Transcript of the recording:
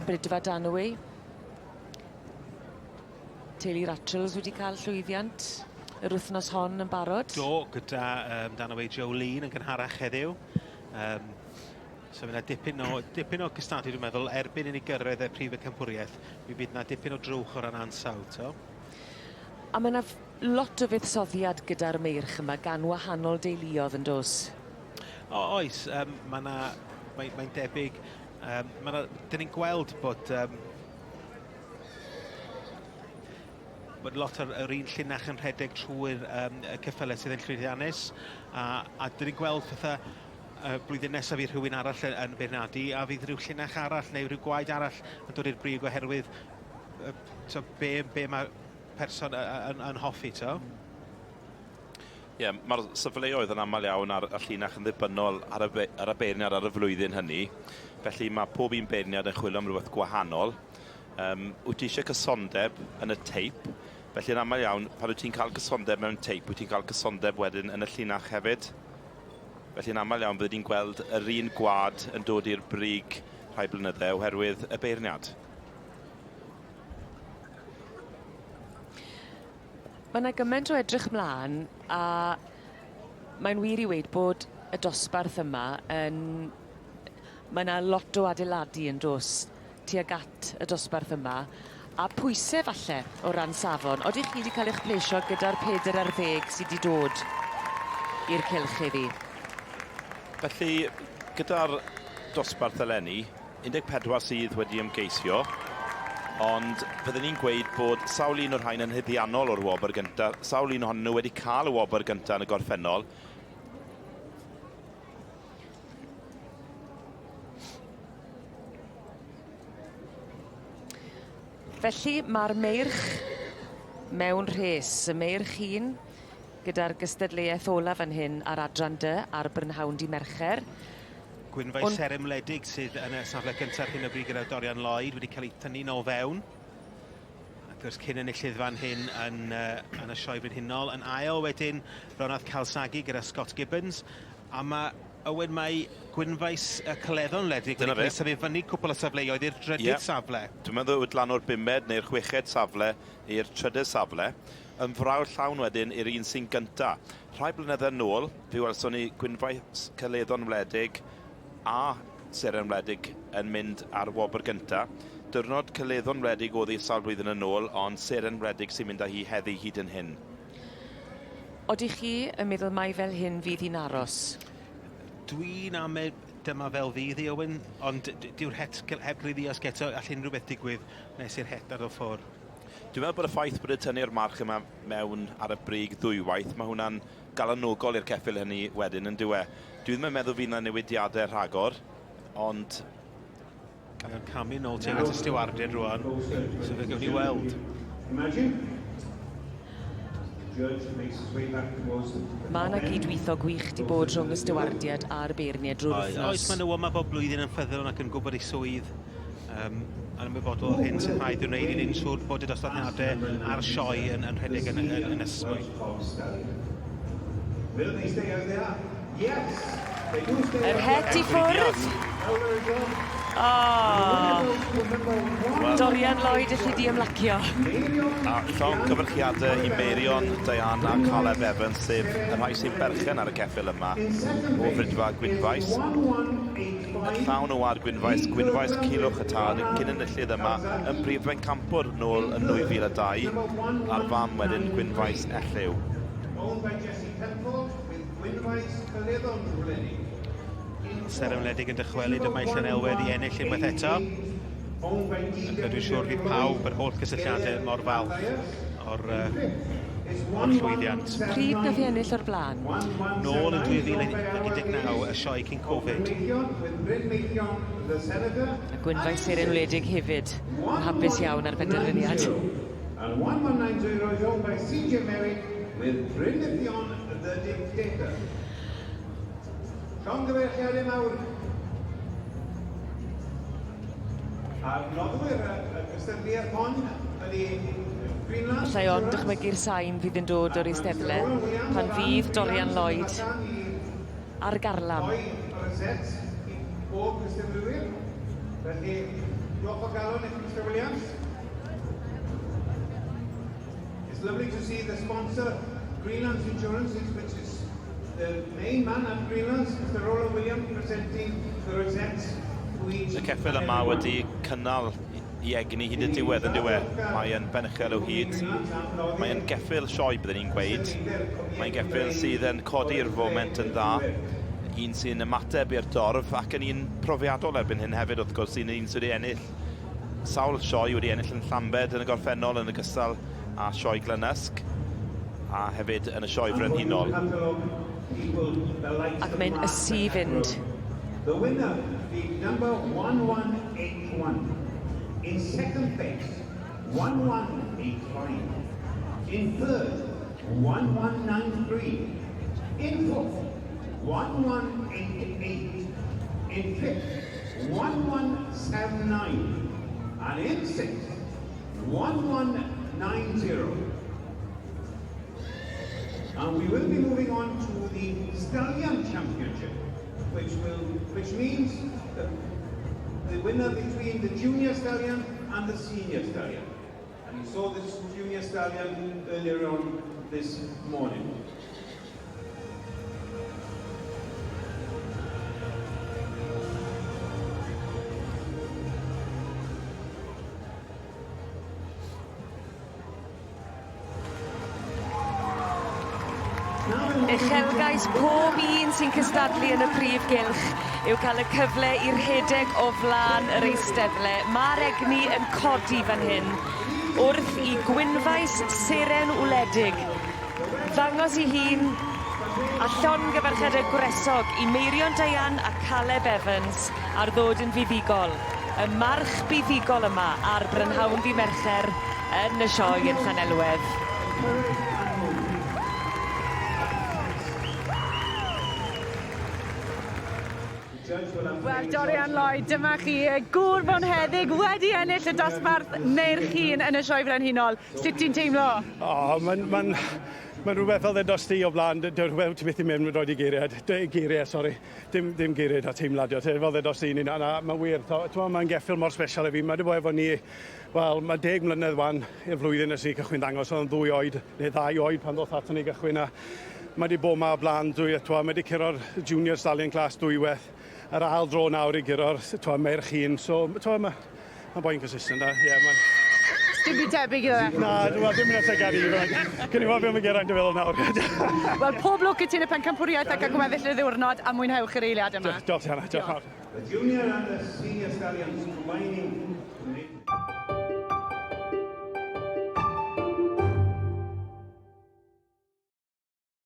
Brydfa Danaway. Teulu Ratchels wedi cael llwyddiant yr wythnos hon yn barod. Do, gyda Danaway Jolene yn gynharach heddiw. So mae yna dipyn o gystadlu, dwi'n meddwl, erbyn i ni gyrraedd y prif y campwriaeth, mi fydd yna dipyn o drwch o ran ansawdd, to. A mae yna lot o fuddsoddiad gyda'r meirch yma gan wahanol deuluodd yn dos. Oes, mae'n debyg, dyn ni'n gweld bod lot o'r un llinach yn rhedeg trwy'r ceffylau sydd yn llwyddiannus, a dyn ni'n gweld pethau blwyddyn nesaf i rhywun arall yn beirniadu, a fydd rhyw llinach arall neu rhyw gwaed arall yn dod i'r brig oherwydd be mae person yn hoffi, to. Ie, mae'r sefleoedd yn aml iawn ar y llinach yn ddibynnol ar y beirniad ar y flwyddyn hynny. Felly mae pob un beirniad yn chwilio am rhywbeth gwahanol. Wyt ti eisiau cysondeb yn y teip. Felly yn aml iawn, pan wyt ti'n cael cysondeb mewn teip, wyt ti'n cael cysondeb wedyn yn y llinach hefyd. Felly yn aml iawn byddwn ni'n gweld yr un gwad yn dod i'r brig rhai blynyddau oherwydd y beirniad. Mae yna gymaint o edrych mlaen, a mae'n wir i weid bod y dosbarth yma yn... Mae yna lot o adeiladu yn dos tuag at y dosbarth yma, a pwysau falle o ran safon. Odych chi wedi cael eich pleisio gyda'r 4 ar 10 sydd wedi dod i'r cylch heddi? Felly, gyda'r dosbarth eleni, 14 sydd wedi ymgeisio, ond byddwn ni'n gweud bod sawl un o'r rhain yn hyddiannol o'r wobr gyntaf, sawl un ohonyn nhw wedi cael y wobr gyntaf yn y gorffennol. Felly mae'r meirch mewn rhes, y meirch un, gyda'r gystadleuaeth olaf fan hyn ar adran dy ar Brynhawn Di Mercher. Gwynfau seremledig sydd yn y safle gyntaf hyn o bryd gyda Dorian Lloyd wedi cael ei tynnu o fewn. Ac wrth cyn enillydd fan hyn yn y sioe brenhinol. Yn ail wedyn, Ronald Calsagi gyda Scott Gibbons. A mae Gwynfais y Cyleddon Ledig wedi cael ei sefyll fyny cwpl o safleoedd i'r drydydd safle. Dwi'n meddwl wedi lan o'r 5 neu'r 6 safle i'r trydydd safle. Yn frawd llawn wedyn i'r un sy'n gynta. Rhai blynyddoedd nôl, fi welson ni Gwynfais Cyleddon Wledig a Seren Wledig yn mynd ar wobr gynta. Diwrnod Cyleddon Wledig oedd i'r sawl blwyddyn yn ôl, ond Seren Wledig sy'n mynd â hi heddi hyd yn hyn. Odych chi yn meddwl mai fel hyn fydd hi'n aros? Dwi'n amed dyma fel fydd i, Owen, ond dyw'r het heb griddios geto all unrhyw beth digwydd nes i'r het ar y ffordd. Dwi'n meddwl bod y ffaith bod y tynnu'r march yma mewn ar y brig ddwywaith, mae hwnna'n galanogol i'r ceffyl hynny wedyn yn diwe. Dwi ddim yn meddwl fydd yna newidiadau rhagor, ond... Mae'n camu nôl tuag at y stiwardiad rwan, so fe gawn ni weld. Mae yna gydweithio gwych di bod rhwng y stiwardiad a'r beirniad drwy'r wythnos. Oes, mae nhw yma bob blwyddyn yn ffyddlon ac yn gwybod ei swydd. Yn ymwybodol hyn sy'n rhaid i'w wneud i ni'n siŵr bod y dosbarthiadau a'r sioe yn rhedeg yn ysgwy. Yr het i ffwrdd. Dorian Lloyd allu di ymlacio. A llong cyfrchiadau i Meirion, Diane a Caleb Evans, sef y rhai sy'n berchen ar y ceffyl yma o Frydfa Gwynfais. Llawn o wad Gwynfais Culwch y Tad cyn enillydd yma yn brifben campwr nôl yn 2002 a'r fam wedyn Gwynfais Elliw. Seremledig yn dychwelyd y mae Llanelwedd i ennill unwaith eto. Dwi'n siŵr fydd pawb yr holl gysylltiadau mor falch o'r llwyddiant. Pryd nath i ennill o'r blaen? Nôl yn 2019, y sioe cyn Covid. A Gwynfais Seren Wledig hefyd yn hapus iawn ar benderfyniad. And 1190 is owned by CJ Merrick with Brynyddion the Dictator. Llongyfarchiadau mawr. A'r noddwyr y gystadleuaeth hon ydy Greenland. Allai ond dychmygu'r sain fydd yn dod o'r eisteddle pan fydd Dorian Lloyd ar garlam. O'i ar y set i bob gystadleuwyr. Felly Diolch o galon i Mr Williams. It's lovely to see the sponsor, Greenland's Insurances, which is the main man at Greenland's, Mr Roland Williams, presenting the rosettes to each. Y ceffyl yma wedi cynnal I egni hyd y diwedd yn diwedd. Mae'n benuchel o hyd. Mae'n geffyl sioe byddwn ni'n gweud. Mae'n geffyl sydd yn codi'r foment yn dda. Un sy'n ymateb i'r dorf ac yn un profiadol erbyn hyn hefyd wrth gwrs sy'n un sydd wedi ennill sawl sioe wedi ennill yn Llambed yn y gorffennol yn y gystal a sioe Glynysg a hefyd yn y sioe frenhinol. Ac mae'n ysu fynd. The winner, the number 1181. In second place, 1185. In third, 1193. In fourth, 1188. In fifth, 1179. And in sixth, 1190. And we will be moving on to the Stallion Championship, which means the winner between the Junior Stallion and the Senior Stallion. And you saw this Junior Stallion earlier on this morning. Uchelgais pob un sy'n cystadlu yn y prif gylch yw cael y cyfle i'r rhedeg o flaen yr eistedle. Mae'r egni yn codi fan hyn wrth I gwynfais seren wledig ddangos I hun a llongyfarchiadau gwresog I Meirion Dian a Caleb Evans ar ddod yn fuddigol. Y march buddigol yma ar brynhawn ddi Mercher yn y sioe yn Llanelwedd. Wel, Dorian Lloyd, dyma chi gŵr bonheddig wedi ennill y dosbarth merch un yn y sioe frenhinol. Sut ti'n teimlo? Mae'n rhywbeth fel ddos ti o blaen, rhywbeth ti byth I mynd roed I geiriau, sori. Dim geiriau a teimladio, fel ddos ti ni'n mae'n wir. Mae'n geffil mor special I fi. Mae wedi bod efo ni, wel, mae 10 mlynedd wan i'r flwyddyn ys I cychwyn dangos, oedd yn 2 oed, neu 2 oed pan ddoth ato ni gychwyn. Mae wedi bod yma o blaen, mae wedi curo'r Junior Stallion Class dwywaith. Yr ail dro nawr I gyro'r merch un, so mae'n boi'n consistent. Sdim byd tebyg iddo fe? Na, dim yn eto gadi I. Cyn I fod beth mae'n geraint y fel nawr. Wel, pob lwc I ti yn y pencampwriaeth ac agweddill y ddiwrnod a mwynhewch yr eiliad yma. Diolch, Anna. The Junior and the Senior Stallions combining to make